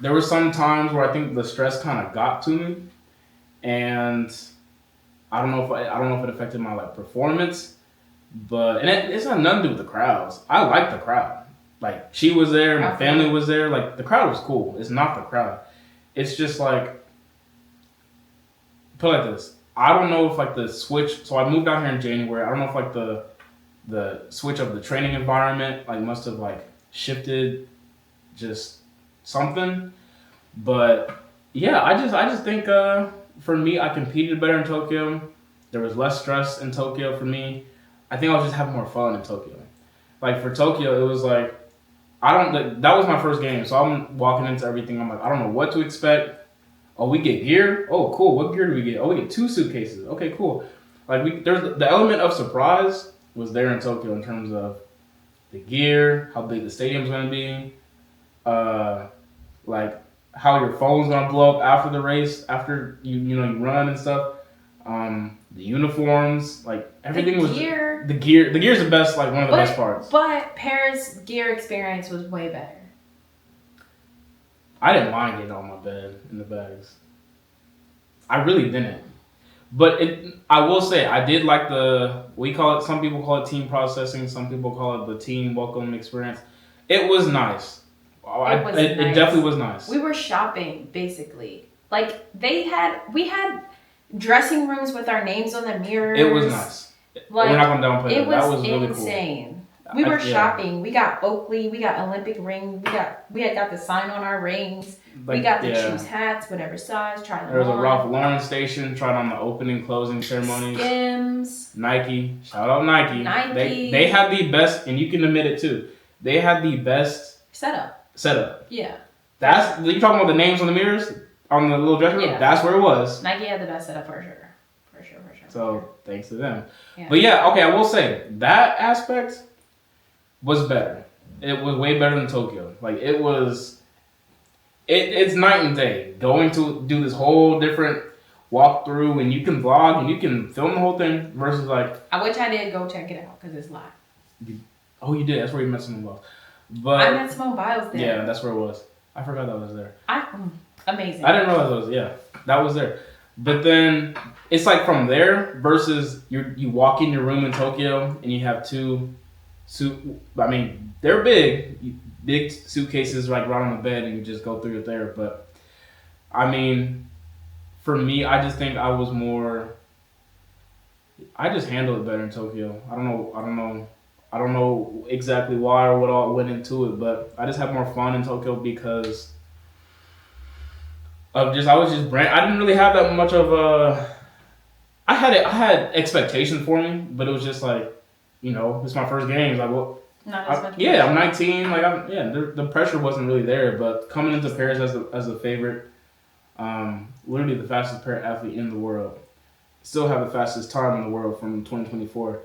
there were some times where I think the stress kind of got to me, and I don't know if it affected my performance, but it's not nothing to do with the crowds. I like the crowd. Like she was there, my family was there. Like the crowd was cool. It's not the crowd. It's just like put it like this. I don't know if the switch. So I moved out here in January. I don't know if the switch of the training environment must have shifted just something. But yeah, I just think for me I competed better in Tokyo. There was less stress in Tokyo for me. I think I was just having more fun in Tokyo. For Tokyo, it was that was my first game, so I'm walking into everything. I'm like, I don't know what to expect. Oh, we get gear? Oh, cool. What gear do we get? Oh, we get 2 suitcases. Okay, cool. There's the element of surprise was there in Tokyo in terms of the gear, how big the stadium's gonna be, how your phone's gonna blow up after the race, after you run and stuff. The uniforms, everything was the gear. The gear's the best, one of the best parts. But Paris' gear experience was way better. I didn't mind getting on my bed in the bags. I really didn't. But I will say, I did like some people call it team processing, some people call it the team welcome experience. It was nice. It definitely was nice. We were shopping, basically. We had dressing rooms with our names on the mirrors. It was nice. We're not going to downplay it. That was really insane. Cool. We were shopping. We got Oakley. We got Olympic ring. We had got the sign on our rings. We got to choose hats, whatever size. Try them on. There was a Ralph Lauren station. Tried on the opening, closing ceremonies. Skims. Nike. Shout out Nike. They had the best, and you can admit it too. They had the best setup. Yeah. You talking about the names on the mirrors on the little dressing room? Yeah. That's where it was. Nike had the best setup for sure. So thanks to them. Yeah. But yeah, okay, I will say that aspect was better. It was way better than Tokyo. It was. It's night and day. Going to do this whole different walkthrough, and you can vlog and you can film the whole thing versus which I did go check it out because it's live. You did. That's where you met Simone Biles. But I met Simone Biles there. Yeah, that's where it was. I forgot that was there. Amazing. I didn't realize that was. Yeah, that was there. But then it's from there versus you walk in your room in Tokyo and you have 2 they're big suitcases right on the bed and you just go through it there. But for me, I just think I just handled it better in Tokyo. I don't know I don't know exactly why or what all went into it, but I just had more fun in Tokyo because of just I was just brand. I didn't really have that much of a. I had expectations for me, but it was just like, it's my first games. Like, well, Not as much. yeah, I'm 19. Like, the pressure wasn't really there. But coming into Paris as a favorite, literally the fastest para athlete in the world, still have the fastest time in the world from 2024.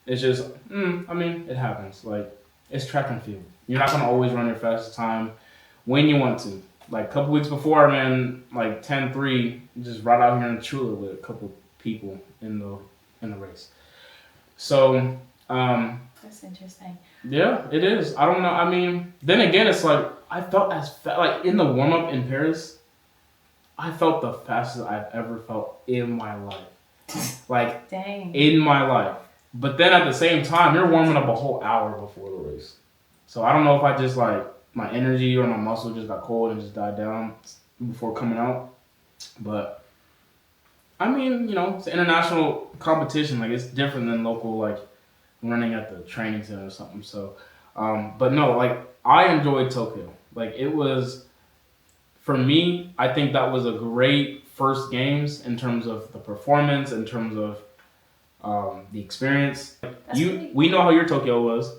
It's just, it happens. Like, it's track and field. You're not gonna always run your fastest time when you want to. Like a couple weeks before, I ran like 10:3, just right out here in Chula with a couple people in the race. So, that's interesting. Yeah, it is. I don't know. I mean, then again, it's like I felt like in the warm up in Paris, I felt the fastest I've ever felt in my life. Like, dang, in my life. But then at the same time, you're warming up a whole hour before the race. So I don't know if I just like my energy or my muscle just got cold and just died down before coming out. But I mean, it's an international competition. Like, it's different than local, like running at the training center or something. So, but no, like I enjoyed Tokyo. Like, it was, for me, I think that was a great first games in terms of the performance, in terms of the experience. We know how your Tokyo was,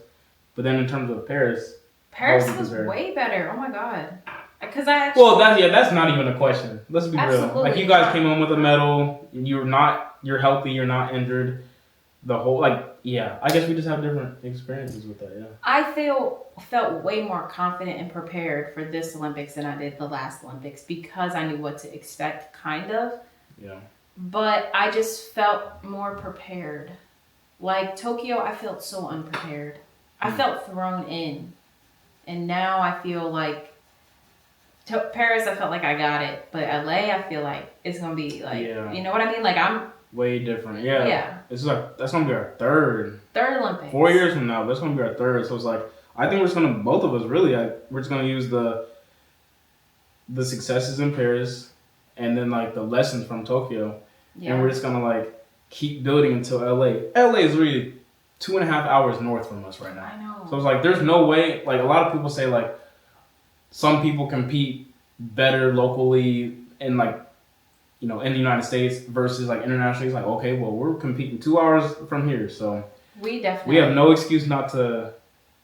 but then in terms of Paris was way better. Oh my god. Because that's not even a question. Let's be Absolutely. real. Like, you guys came home with a medal. You're healthy. You're not injured. The whole, I guess we just have different experiences with that. Yeah. I felt way more confident and prepared for this Olympics than I did the last Olympics because I knew what to expect, kind of. Yeah. But I just felt more prepared. Like Tokyo, I felt so unprepared. I felt thrown in, and now I feel like. Paris, I felt like I got it, but LA, I feel like it's gonna be like, you know what I mean? Like, I'm way different. Yeah. Yeah. It's like that's gonna be our third Olympics. 4 years from now, that's gonna be our third. So it's like I think we're just gonna both of us really we're just gonna use the successes in Paris and then like the lessons from Tokyo, and we're just gonna like keep building until LA. LA is really 2.5 hours north from us right now. I know. So it's like there's no way. Like, a lot of people say like. Some people compete better locally in like, in the United States versus like internationally. It's like, okay, well, we're competing 2 hours from here. So we definitely have no excuse not to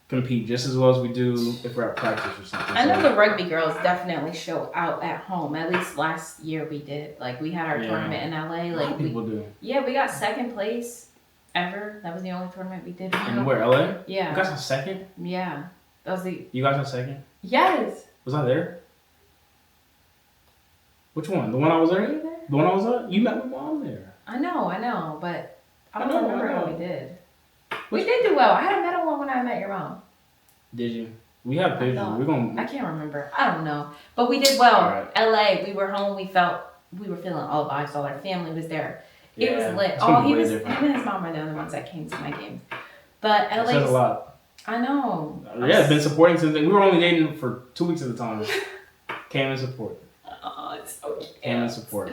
compete just as well as we do if we're at practice or something. I know the rugby girls definitely show out at home. At least last year we did. Like, we had our tournament in LA. Like, people do. Yeah, we got second place ever. That was the only tournament we did. And where, LA? Yeah. You guys have second? Yeah. That was the. You guys have second? Yes. Was I there? Which one? The one I was there? Were you there? The one I was at? You met my mom there. I know, but I don't remember how we did. We did do well. I had a medal one when I met your mom. Did you? We have pictures. I can't remember. I don't know. But we did well. Right. LA, we were home. We were feeling all vibes. All our family was there. Yeah, it was lit. Him and his mom are the only ones that came to my games. But LA says a lot. I know. Yeah, been supporting since we were only dating for 2 weeks at a time. Came and support. Oh, it's so cute. Came and support.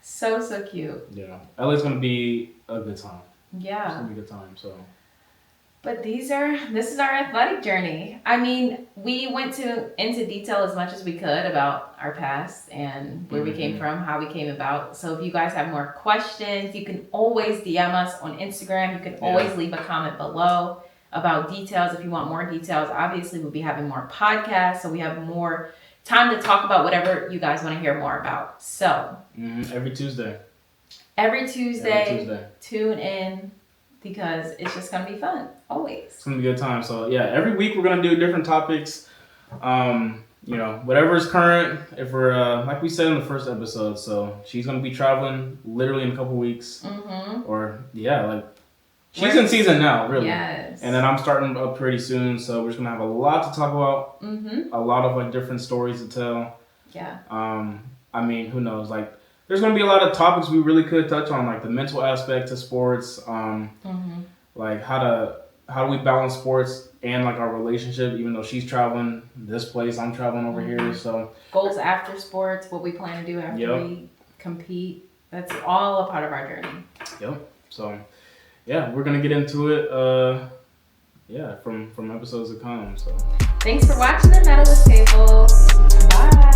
So cute. Yeah. LA's gonna be a good time. Yeah. It's gonna be a good time, so. But this is our athletic journey. I mean, we went into detail as much as we could about our past and where we came from, how we came about. So if you guys have more questions, you can always DM us on Instagram. You can always leave a comment below about details if you want more details. Obviously, we'll be having more podcasts, so we have more time to talk about whatever you guys want to hear more about. So every Tuesday, tune in because it's just gonna be fun always. It's gonna be a good time. So yeah, every week we're gonna do different topics. Whatever is current. If we're like we said in the first episode, so she's gonna be traveling literally in a couple weeks, she's in season now, really. Yes. And then I'm starting up pretty soon, so we're just gonna have a lot to talk about. A lot of like different stories to tell. Yeah. I mean, who knows? Like, there's gonna be a lot of topics we really could touch on, like the mental aspect of sports. Like how do we balance sports and like our relationship, even though she's traveling this place, I'm traveling over here. So goals after sports, what we plan to do after we compete. That's all a part of our journey. Yep. So. Yeah, we're gonna get into it yeah, from episodes to come. So thanks for watching the Medalist Table. Bye.